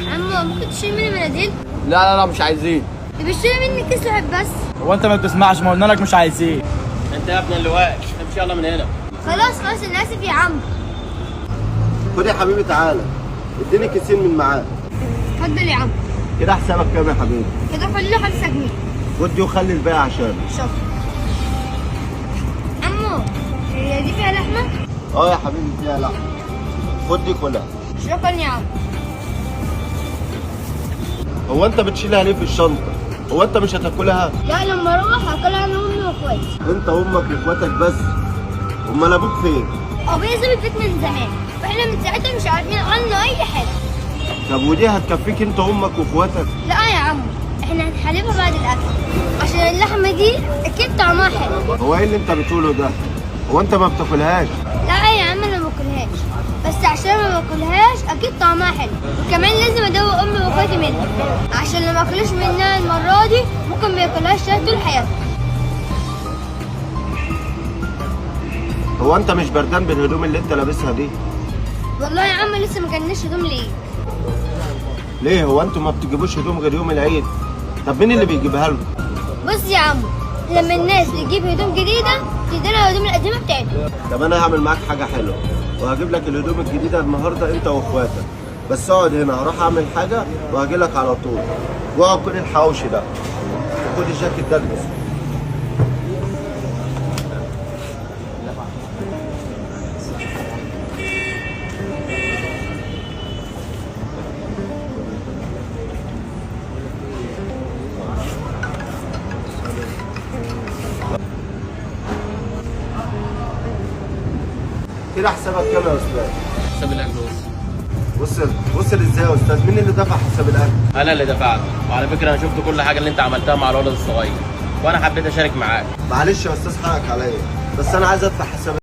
عمو ممكن تشيل مني مناديل؟ لا مش عايزين. طب اشتري مني كيس لعب بس. هو انت ما بتسمعش؟ ما قلنا لك مش عايزين. انت يا ابن اللي واقف امشي يلا من هنا. خلاص انا اسف يا عم. خد يا حبيبي تعالى اديني كيسين من معاك. اتفضل يا عم. كده حسابك كام يا حبيبي؟ كده خلي له 5 جنيه. خد دي وخلي الباقي عشان. شكرا. عمو هي دي فيها لحمه؟ اه يا حبيبي فيها لحمه. خد دي كلها. شكرا يا عم. هو انت بتشيلها ليه في الشنطه؟ هو انت مش هتاكلها؟ لا لما اروح هاكلها انا وامي واخواتي. انت وامك واخواتك بس؟ امال ابوك فين؟ ابويا ساب البيت من زمان واحنا من ساعتها مش عارفين عنه اي حاجه. طب ودي هتكفيك انت وامك واخواتك؟ لا يا عم احنا هنحلبها بعد الاكل عشان اللحمه دي اكيد طعمها حلو. هو ايه اللي انت بتقوله ده؟ هو انت ما بتاكلهاش؟ لا يا عم انا ما باكلهاش، بس عشان ما باكلهاش اكيد طعمها حلو، وكمان لازم ادوق امي واخواتي منها عشان لو ما اكلوش منها المره دي ممكن ما ياكلهاش تاني طول حياتهم. هو انت مش بردان بالهدوم اللي انت لابسها دي؟ والله يا عم لسه ما كلناش هدوم ليه. ليه هو انتوا ما بتجيبوش هدوم غير يوم العيد؟ طب مين اللي بيجيبها لكم؟ بص يا عم لما الناس تجيب هدوم جديده تدينا الهدوم القديمه بتاعتهم. طب انا هعمل معاك حاجه حلوه وهجيب لك الهدوم الجديده النهارده انت واخواتك، بس اقعد هنا هروح اعمل حاجه وهاجي لك على طول. واقعد كل الحواوشي ده وخد الجاكيت ده البسه. كده حسابك كام يا استاذ؟ حساب الاكل وصل ازاي يا استاذ؟ مين اللي دفع حساب الاكل؟ انا اللي دفعت، وعلى فكره انا شفت كل حاجه اللي انت عملتها مع الولد الصغير وانا حبيت اشارك معاك. معلش يا استاذ حقك عليا، بس انا عايز ادفع حساب